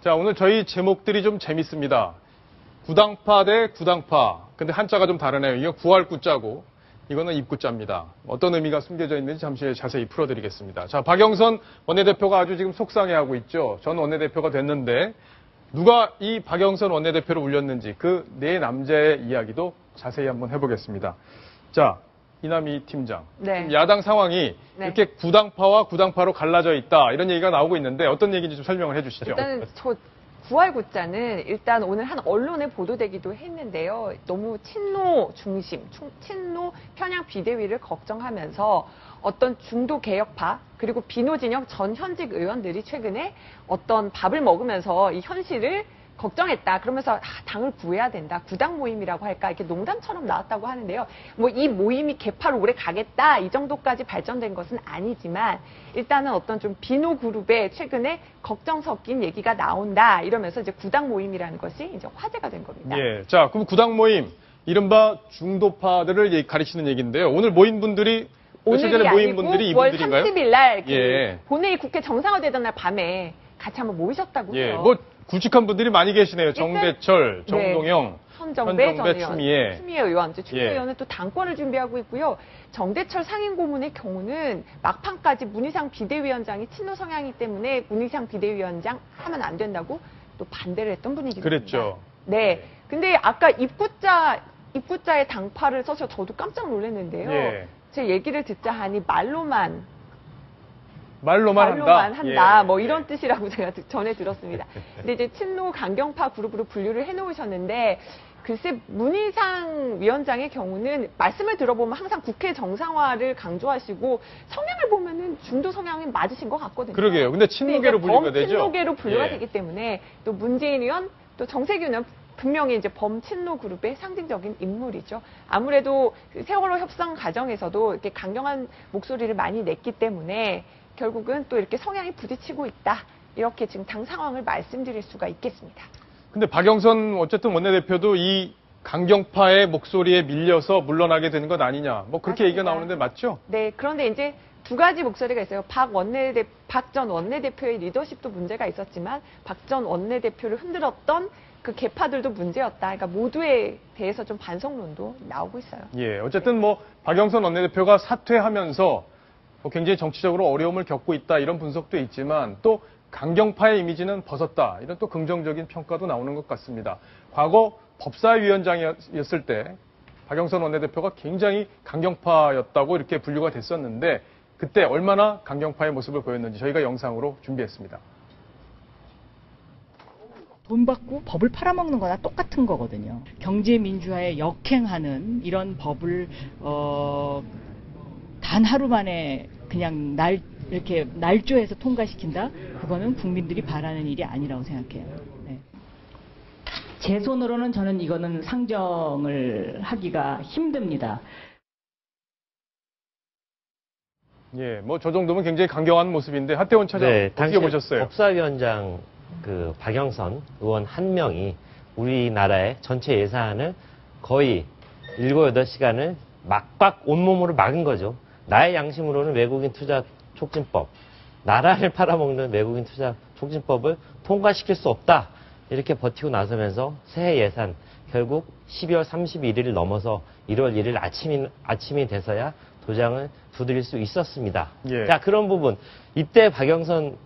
자, 오늘 저희 제목들이 좀 재밌습니다. 구당파 대 구당파. 근데 한자가 좀 다르네요. 이거 구할 구자고, 이거는 입구자입니다. 어떤 의미가 숨겨져 있는지 잠시 후에 자세히 풀어드리겠습니다. 자, 박영선 원내대표가 아주 지금 속상해하고 있죠. 전 원내대표가 됐는데 누가 이 박영선 원내대표를 울렸는지 그 네 남자의 이야기도 자세히 한번 해보겠습니다. 자, 이남희 팀장. 네. 야당 상황이 이렇게 구당파와 구당파로 갈라져 있다, 이런 얘기가 나오고 있는데 어떤 얘기인지 좀 설명을 해주시죠. 일단은 저 구할구자는 일단 오늘 한 언론에 보도되기도 했는데요. 너무 친노 중심, 친노 편향 비대위를 걱정하면서 어떤 중도 개혁파 그리고 비노 진영 전 현직 의원들이 최근에 어떤 밥을 먹으면서 이 현실을 걱정했다. 그러면서 당을 구해야 된다. 구당 모임이라고 할까 이렇게 농담처럼 나왔다고 하는데요. 뭐 이 모임이 개파로 오래 가겠다 이 정도까지 발전된 것은 아니지만 일단은 어떤 좀 비노 그룹에 최근에 걱정 섞인 얘기가 나온다. 이러면서 이제 구당 모임이라는 것이 이제 화제가 된 겁니다. 예, 자 그럼 구당 모임 이른바 중도파들을 가리키는 얘기인데요. 오늘 모인 분들이 며칠 전에 모인 분들이 이분들인가요? 9월 30일 날 예. 본회의 국회 정상화되던 날 밤에 같이 한번 모이셨다고 해요. 예, 뭐 굵직한 분들이 많이 계시네요. 정대철, 정동영, 현정배 전 의원, 추미애 의원, 추미애 의원은 또 당권을 준비하고 있고요. 정대철 상임고문의 경우는 막판까지 문희상 비대위원장이 친노 성향이기 때문에 문희상 비대위원장 하면 안 된다고 또 반대를 했던 분이기도 합니다. 그랬죠. 네. 근데 아까 입구자의 당파를 써서 저도 깜짝 놀랐는데요. 예. 제 얘기를 듣자 하니 말로만 한다. 예. 뭐 이런 뜻이라고 제가 전에 들었습니다. 근데 이제 친노 강경파 그룹으로 분류를 해놓으셨는데 글쎄 문희상 위원장의 경우는 말씀을 들어보면 항상 국회 정상화를 강조하시고 성향을 보면은 중도 성향이 맞으신 것 같거든요. 그러게요. 근데 친노계로 분류가 되죠. 친노계로 분류가 예. 되기 때문에 또 문재인 의원 또 정세균 의원 분명히 이제 범친노 그룹의 상징적인 인물이죠. 아무래도 세월호 협상 과정에서도 이렇게 강경한 목소리를 많이 냈기 때문에 결국은 또 이렇게 성향이 부딪히고 있다. 이렇게 지금 당 상황을 말씀드릴 수가 있겠습니다. 근데 박영선 어쨌든 원내대표도 이 강경파의 목소리에 밀려서 물러나게 되는 것 아니냐. 뭐 그렇게 맞습니다. 얘기가 나오는데 맞죠? 네. 그런데 이제 두 가지 목소리가 있어요. 박 전 원내대표의 리더십도 문제가 있었지만 박 전 원내대표를 흔들었던 그 개파들도 문제였다. 그러니까 모두에 대해서 좀 반성론도 나오고 있어요. 예. 어쨌든 뭐 박영선 원내대표가 사퇴하면서 뭐 굉장히 정치적으로 어려움을 겪고 있다, 이런 분석도 있지만 또 강경파의 이미지는 벗었다, 이런 또 긍정적인 평가도 나오는 것 같습니다. 과거 법사위원장이었을 때 박영선 원내대표가 굉장히 강경파였다고 이렇게 분류가 됐었는데 그때 얼마나 강경파의 모습을 보였는지 저희가 영상으로 준비했습니다. 돈 받고 법을 팔아먹는 거나 똑같은 거거든요. 경제민주화에 역행하는 이런 법을 단 하루 만에 그냥 이렇게 날조해서 통과시킨다? 그거는 국민들이 바라는 일이 아니라고 생각해요. 네. 제 손으로는 저는 이거는 상정을 하기가 힘듭니다. 예, 뭐 저 정도면 굉장히 강경한 모습인데 하태원 차장 어떻게 보셨어요? 법사위원장 그 박영선 의원 한 명이 우리나라의 전체 예산을 거의 7, 8시간을 막박 온몸으로 막은 거죠. 나의 양심으로는 외국인 투자 촉진법, 나라를 팔아먹는 외국인 투자 촉진법을 통과시킬 수 없다. 이렇게 버티고 나서면서 새해 예산 결국 12월 31일을 넘어서 1월 1일 아침이 돼서야 도장을 두드릴 수 있었습니다. 예. 자, 그런 부분. 이때 박영선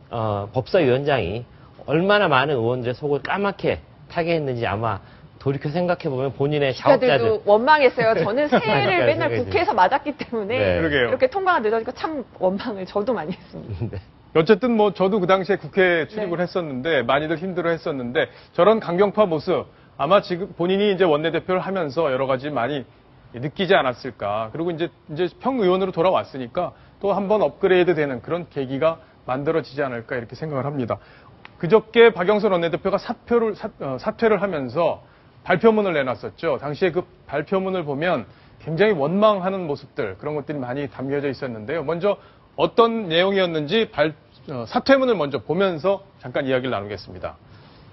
법사위원장이 얼마나 많은 의원들의 속을 까맣게 타게 했는지 아마 돌이켜 생각해보면 본인의 기자들도 원망했어요. 저는 새해를 맨날 국회에서 맞았기 때문에 이렇게 통과가 늦어지고 참 원망을 저도 많이 했습니다. 네. 어쨌든 뭐 저도 그 당시에 국회에 출입을 했었는데 많이들 힘들어 했었는데 저런 강경파 모습 아마 지금 본인이 이제 원내대표를 하면서 여러 가지 많이 느끼지 않았을까. 그리고 이제 평의원으로 돌아왔으니까 또 한번 업그레이드 되는 그런 계기가 만들어지지 않을까 이렇게 생각을 합니다. 그저께 박영선 원내대표가 사퇴를 하면서 발표문을 내놨었죠. 당시에 그 발표문을 보면 굉장히 원망하는 모습들, 그런 것들이 많이 담겨져 있었는데요. 먼저 어떤 내용이었는지 사퇴문을 먼저 보면서 잠깐 이야기를 나누겠습니다.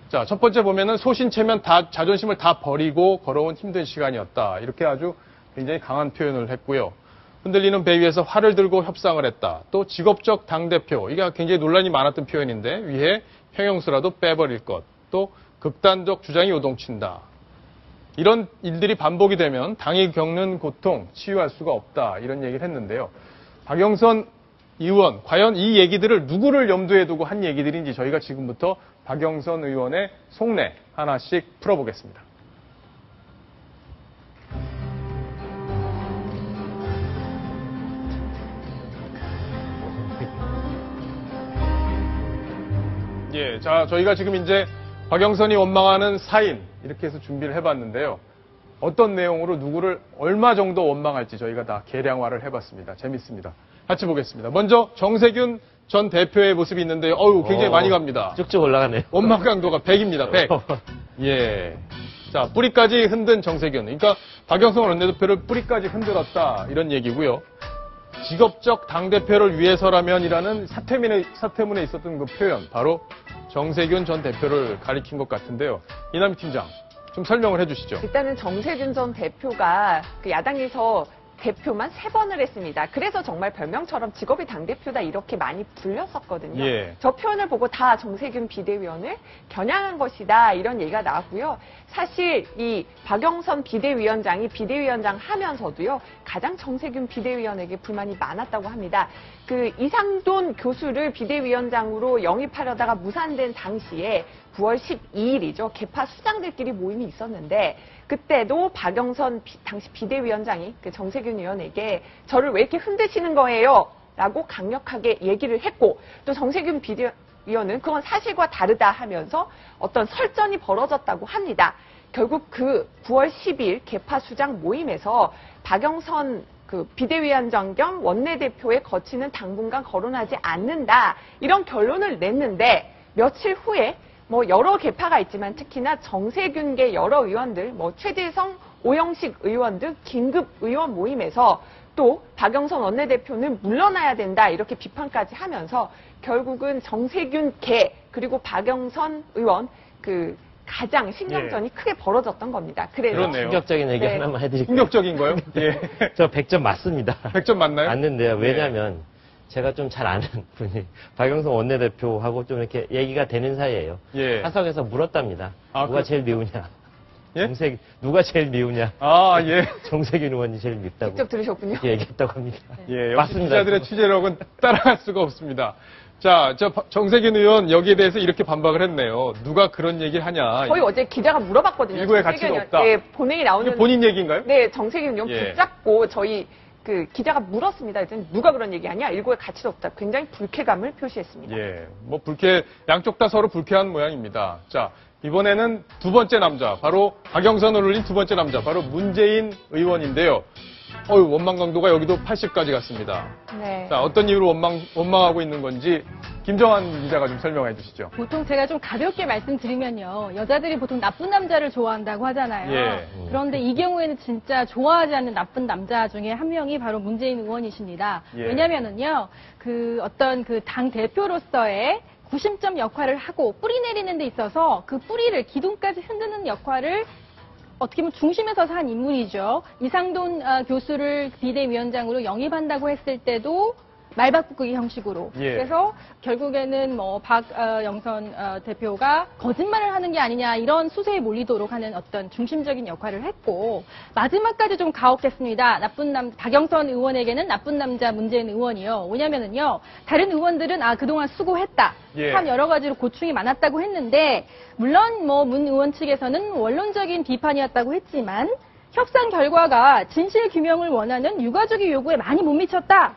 자, 첫 번째 보면은 소신체면 자존심을 다 버리고 걸어온 힘든 시간이었다. 이렇게 아주 굉장히 강한 표현을 했고요. 흔들리는 배 위에서 활을 들고 협상을 했다. 또 직업적 당대표, 이게 굉장히 논란이 많았던 표현인데 위에 형용수라도 빼버릴 것, 또 극단적 주장이 요동친다. 이런 일들이 반복이 되면 당이 겪는 고통 치유할 수가 없다. 이런 얘기를 했는데요. 박영선 의원, 과연 이 얘기들을 누구를 염두에 두고 한 얘기들인지 저희가 지금부터 박영선 의원의 속내 하나씩 풀어보겠습니다. 예, 자, 저희가 지금 이제 박영선이 원망하는 사인 이렇게 해서 준비를 해봤는데요. 어떤 내용으로 누구를 얼마 정도 원망할지 저희가 다 계량화를 해봤습니다. 재밌습니다. 같이 보겠습니다. 먼저 정세균 전 대표의 모습이 있는데요. 어우, 굉장히 많이 갑니다. 쭉쭉 올라가네요. 원망 강도가 100입니다. 100. 예. 자, 뿌리까지 흔든 정세균. 그러니까 박영선 원내대표를 뿌리까지 흔들었다. 이런 얘기고요. 직업적 당대표를 위해서라면이라는 사퇴문에 있었던 그 표현. 바로 정세균 전 대표를 가리킨 것 같은데요. 이남희 팀장, 좀 설명을 해주시죠. 일단은 정세균 전 대표가 그 야당에서 대표만 3번을 했습니다. 그래서 정말 별명처럼 직업이 당대표다 이렇게 많이 불렸었거든요. 예. 저 표현을 보고 다 정세균 비대위원을 겨냥한 것이다 이런 얘기가 나왔고요. 사실 이 박영선 비대위원장이 비대위원장 하면서도요. 가장 정세균 비대위원에게 불만이 많았다고 합니다. 그 이상돈 교수를 비대위원장으로 영입하려다가 무산된 당시에 9월 12일이죠. 개파 수장들끼리 모임이 있었는데 그때도 박영선 당시 비대위원장이 그 정세균 의원에게 저를 왜 이렇게 흔드시는 거예요? 라고 강력하게 얘기를 했고 또 정세균 비대위원은 그건 사실과 다르다 하면서 어떤 설전이 벌어졌다고 합니다. 결국 그 9월 10일 개파 수장 모임에서 박영선 그 비대위원장 겸 원내대표의 거치는 당분간 거론하지 않는다. 이런 결론을 냈는데 며칠 후에 뭐 여러 개파가 있지만 특히나 정세균계 여러 의원들, 뭐 최재성, 오영식 의원 등 긴급 의원 모임에서 또 박영선 원내대표는 물러나야 된다 이렇게 비판까지 하면서 결국은 정세균계 그리고 박영선 의원 그 가장 신경전이 크게 벌어졌던 겁니다. 그래서 그렇네요. 충격적인 얘기 네. 하나만 해드릴게요. 충격적인 거요? 예. 저 100점 맞습니다. 100점 맞나요? 맞는데요. 왜냐하면 제가 좀 잘 아는 분이 박영선 원내대표하고 좀 이렇게 얘기가 되는 사이예요. 예. 사석에서 물었답니다. 아, 누가 제일 미우냐? 예? 누가 제일 미우냐? 아, 예. 정세균 의원이 제일 밉다고 직접 들으셨군요. 이렇게 얘기했다고 합니다. 예, 역시 맞습니다. 기자들의 취재력은 따라갈 수가 없습니다. 자, 정세균 의원 여기에 대해서 이렇게 반박을 했네요. 누가 그런 얘기를 하냐. 거의 어제 기자가 물어봤거든요. 일구의 정세균 가치가 없다. 네, 본회의 이게 나오는 본인 얘기인가요? 네, 정세균 의원 예. 붙잡고 저희 그 기자가 물었습니다. 일단 누가 그런 얘기하냐? 일고의 가치도 없다. 굉장히 불쾌감을 표시했습니다. 예, 뭐 양쪽 다 서로 불쾌한 모양입니다. 자, 이번에는 두 번째 남자, 바로 박영선을 올린 두 번째 남자, 바로 문재인 의원인데요. 원망 강도가 여기도 80까지 갔습니다. 네. 자, 어떤 이유로 원망하고 있는 건지 김정한 기자가 좀 설명해 주시죠. 보통 제가 좀 가볍게 말씀드리면요. 여자들이 보통 나쁜 남자를 좋아한다고 하잖아요. 예. 그런데 이 경우에는 진짜 좋아하지 않는 나쁜 남자 중에 한 명이 바로 문재인 의원이십니다. 예. 왜냐면은요. 그 어떤 그 당 대표로서의 구심점 역할을 하고 뿌리 내리는 데 있어서 그 뿌리를 기둥까지 흔드는 역할을 어떻게 보면 중심에 서서 한 인물이죠. 이상돈 교수를 비대위원장으로 영입한다고 했을 때도 말바꾸기 형식으로. 예. 그래서 결국에는 뭐 박영선 대표가 거짓말을 하는 게 아니냐 이런 수세에 몰리도록 하는 어떤 중심적인 역할을 했고 마지막까지 좀 가혹했습니다. 박영선 의원에게는 나쁜 남자 문재인 의원이요. 왜냐면은요 다른 의원들은 그동안 수고했다. 예. 참 여러 가지로 고충이 많았다고 했는데 물론 뭐 문 의원 측에서는 원론적인 비판이었다고 했지만 협상 결과가 진실 규명을 원하는 유가족의 요구에 많이 못 미쳤다.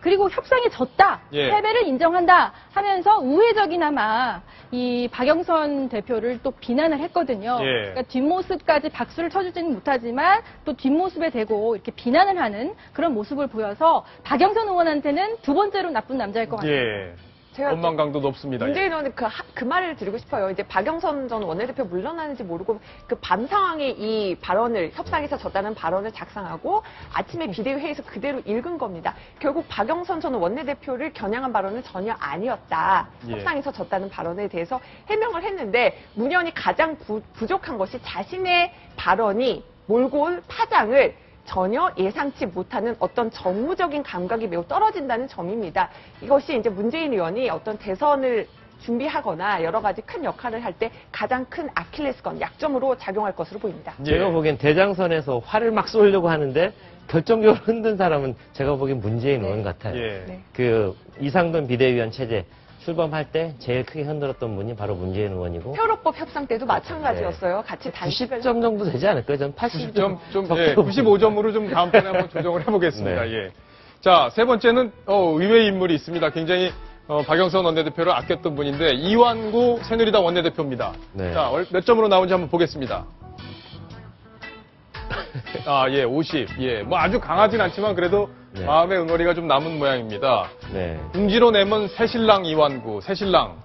그리고 협상이 졌다. 예. 패배를 인정한다 하면서 우회적이나마 이 박영선 대표를 또 비난을 했거든요. 예. 그러니까 뒷모습까지 박수를 쳐주지는 못하지만 또 뒷모습에 대고 이렇게 비난을 하는 그런 모습을 보여서 박영선 의원한테는 두 번째로 나쁜 남자일 것 같아요. 예. 제가 원망 강도 높습니다. 문재인 예. 의원은 그 말을 드리고 싶어요. 이제 박영선 전 원내대표 물러나는지 모르고 그 밤 상황에 이 발언을 협상에서 졌다는 발언을 작성하고 아침에 비대위회의에서 그대로 읽은 겁니다. 결국 박영선 전 원내대표를 겨냥한 발언은 전혀 아니었다. 예. 협상에서 졌다는 발언에 대해서 해명을 했는데 문 의원이 가장 부족한 것이 자신의 발언이 몰고 올 파장을 전혀 예상치 못하는 어떤 정무적인 감각이 매우 떨어진다는 점입니다. 이것이 이제 문재인 의원이 어떤 대선을 준비하거나 여러 가지 큰 역할을 할 때 가장 큰 아킬레스건, 약점으로 작용할 것으로 보입니다. 제가 보기엔 대장선에서 화를 막 쏘려고 하는데 결정적으로 흔든 사람은 제가 보기엔 문재인 의원 같아요. 예. 네. 그 이상돈 비대위원 체제 출범할 때 제일 크게 흔들었던 분이 바로 문재인 의원이고 세월호법 협상 때도 마찬가지였어요. 같이 단식을 90점 정도 되지 않을까요? 전 80점 95점으로 좀 다음 편에 한번 조정을 해보겠습니다. 네. 예. 자, 세 번째는 의외의 인물이 있습니다. 굉장히 박영선 원내대표를 아꼈던 분인데 이완구 새누리당 원내대표입니다. 네. 자, 몇 점으로 나온지 한번 보겠습니다. 아, 예, 50. 예, 뭐 아주 강하진 않지만 그래도 네. 마음의 응어리가 좀 남은 모양입니다. 네. 공지로 내면 새신랑 이완구, 새신랑.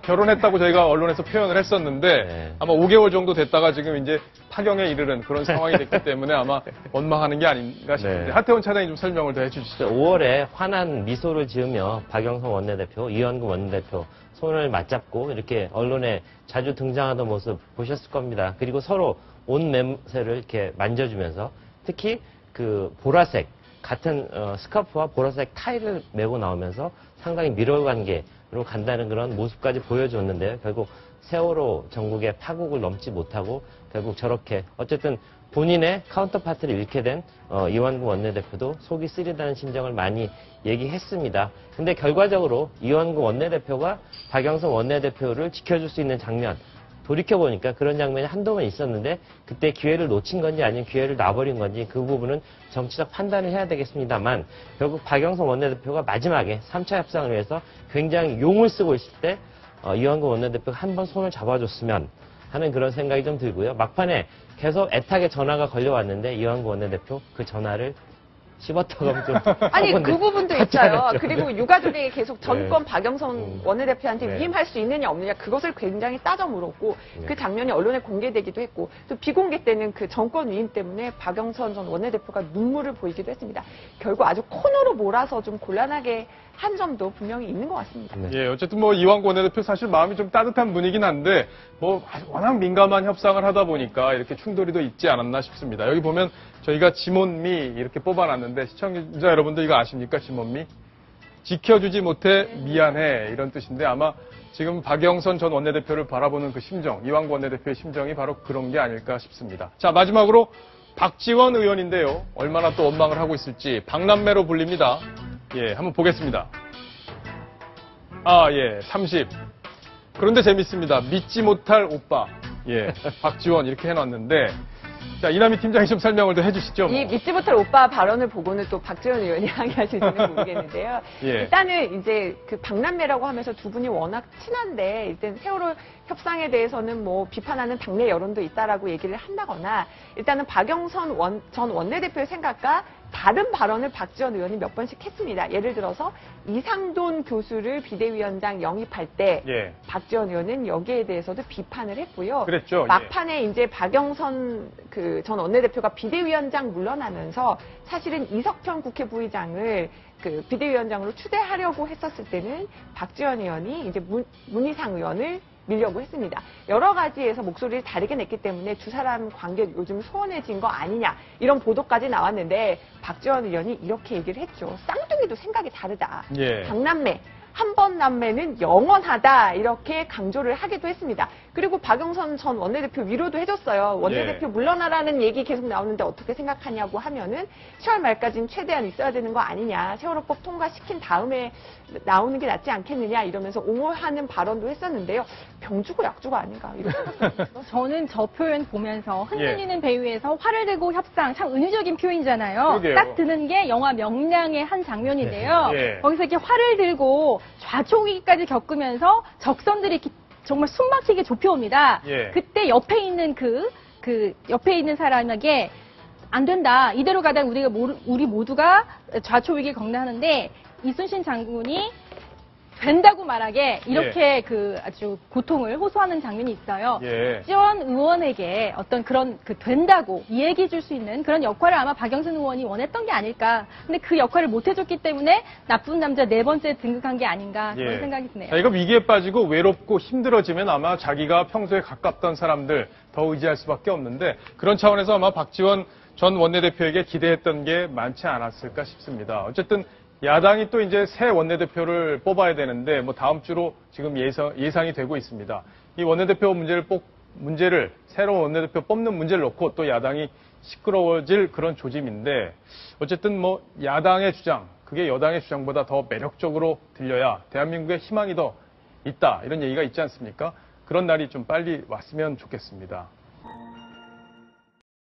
결혼했다고 저희가 언론에서 표현을 했었는데 네. 아마 5개월 정도 됐다가 지금 이제 파경에 이르는 그런 상황이 됐기 때문에 아마 원망하는 게 아닌가 싶은데 네. 하태원 차장이 좀 설명을 더 해주시죠. 5월에 환한 미소를 지으며 박영선 원내대표, 이완구 원내대표 손을 맞잡고 이렇게 언론에 자주 등장하던 모습 보셨을 겁니다. 그리고 서로 옷 매새를 이렇게 만져주면서 특히 그 보라색 같은 스카프와 보라색 타이를 메고 나오면서 상당히 밀어관계로 간다는 그런 모습까지 보여줬는데요. 결국 세월호 전국의 파국을 넘지 못하고 결국 저렇게 어쨌든 본인의 카운터파트를 잃게 된 이완구 원내대표도 속이 쓰리다는 심정을 많이 얘기했습니다. 근데 결과적으로 이완구 원내대표가 박영선 원내대표를 지켜줄 수 있는 장면 돌이켜보니까 그런 장면이 한두 번 있었는데 그때 기회를 놓친 건지 아니면 기회를 놔버린 건지 그 부분은 정치적 판단을 해야 되겠습니다만 결국 박영선 원내대표가 마지막에 3차 협상을 위해서 굉장히 용을 쓰고 있을 때 이완구 원내대표가 한 번 손을 잡아줬으면 하는 그런 생각이 좀 들고요. 막판에 계속 애타게 전화가 걸려왔는데 이완구 원내대표 그 전화를 씹었다고 좀 아니 하고 그 부분도 같지 있어요. 않았죠. 그리고 유가족에게 계속 전권 네. 박영선 원내대표한테 네. 위임할 수 있느냐 없느냐 그것을 굉장히 따져 물었고 네. 그 장면이 언론에 공개되기도 했고 또 비공개 때는 그 정권 위임 때문에 박영선 전 원내대표가 눈물을 보이기도 했습니다. 결국 아주 코너로 몰아서 좀 곤란하게 한 점도 분명히 있는 것 같습니다. 네. 예, 어쨌든 뭐 이완구 원내대표 사실 마음이 좀 따뜻한 분이긴 한데 뭐 워낙 민감한 협상을 하다 보니까 이렇게 충돌이 더 있지 않았나 싶습니다. 여기 보면 저희가 지몬미 이렇게 뽑아놨는데 시청자 여러분들 이거 아십니까? 지몬미? 지켜주지 못해 미안해 이런 뜻인데 아마 지금 박영선 전 원내대표를 바라보는 그 심정, 이완구 원내대표의 심정이 바로 그런 게 아닐까 싶습니다. 자, 마지막으로 박지원 의원인데요. 얼마나 또 원망을 하고 있을지 박남매로 불립니다. 예, 한번 보겠습니다. 아, 예, 30. 그런데 재밌습니다. 믿지 못할 오빠. 예, 박지원 이렇게 해놨는데 자, 이남희 팀장이 좀 설명을 더 해주시죠. 뭐. 이 믿지 못할 오빠 발언을 보고는 또 박지원 의원이 항의하실지는 모르겠는데요. 예. 일단은 이제 그 박남매라고 하면서 두 분이 워낙 친한데 일단 세월호 협상에 대해서는 뭐 비판하는 당내 여론도 있다라고 얘기를 한다거나 일단은 박영선 전 원내대표의 생각과 다른 발언을 박지원 의원이 몇 번씩 했습니다. 예를 들어서 이상돈 교수를 비대위원장 영입할 때 예. 박지원 의원은 여기에 대해서도 비판을 했고요. 그랬죠. 예. 막판에 이제 박영선 그 전 원내대표가 비대위원장 물러나면서 사실은 이석현 국회 부의장을 그 비대위원장으로 추대하려고 했었을 때는 박지원 의원이 이제 문희상 의원을 밀려고 했습니다. 여러 가지에서 목소리를 다르게 냈기 때문에 두 사람 관계 요즘 소원해진 거 아니냐 이런 보도까지 나왔는데 박지원 의원이 이렇게 얘기를 했죠. 쌍둥이도 생각이 다르다. 예. 박남매 한 번 남매는 영원하다 이렇게 강조를 하기도 했습니다. 그리고 박영선 전 원내대표 위로도 해줬어요. 원내대표 예. 물러나라는 얘기 계속 나오는데 어떻게 생각하냐고 하면은 10월 말까지는 최대한 있어야 되는 거 아니냐. 세월호법 통과시킨 다음에 나오는 게 낫지 않겠느냐 이러면서 옹호하는 발언도 했었는데요. 병주고 약주가 아닌가 이런 저는 저 표현 보면서 흔들리는 배 위에서 활을 들고 협상 참 은유적인 표현이잖아요. 그러게요. 딱 드는 게 영화 명량의 한 장면인데요. 예. 거기서 이렇게 활을 들고 좌초기까지 겪으면서 적선들이 이렇게 정말 숨막히게 좁혀옵니다. 예. 그때 옆에 있는 그 옆에 있는 사람에게 안 된다. 이대로 가다 우리 모두가 좌초위기를 겪나하는데 이순신 장군이 된다고 말하게 이렇게 그 아주 고통을 호소하는 장면이 있어요. 예. 박지원 의원에게 어떤 그런 그 된다고 이야기해 줄 수 있는 그런 역할을 아마 박영선 의원이 원했던 게 아닐까. 근데 그 역할을 못 해줬기 때문에 나쁜 남자 4번째 등극한 게 아닌가 그런 예. 생각이 드네요. 자기가 위기에 빠지고 외롭고 힘들어지면 아마 자기가 평소에 가깝던 사람들 더 의지할 수밖에 없는데 그런 차원에서 아마 박지원 전 원내대표에게 기대했던 게 많지 않았을까 싶습니다. 어쨌든 야당이 또 이제 새 원내대표를 뽑아야 되는데 뭐 다음 주로 지금 예상이 되고 있습니다. 이 원내대표 문제를 새로운 원내대표 뽑는 문제를 놓고 또 야당이 시끄러워질 그런 조짐인데 어쨌든 뭐 야당의 주장, 그게 여당의 주장보다 더 매력적으로 들려야 대한민국의 희망이 더 있다 이런 얘기가 있지 않습니까? 그런 날이 좀 빨리 왔으면 좋겠습니다.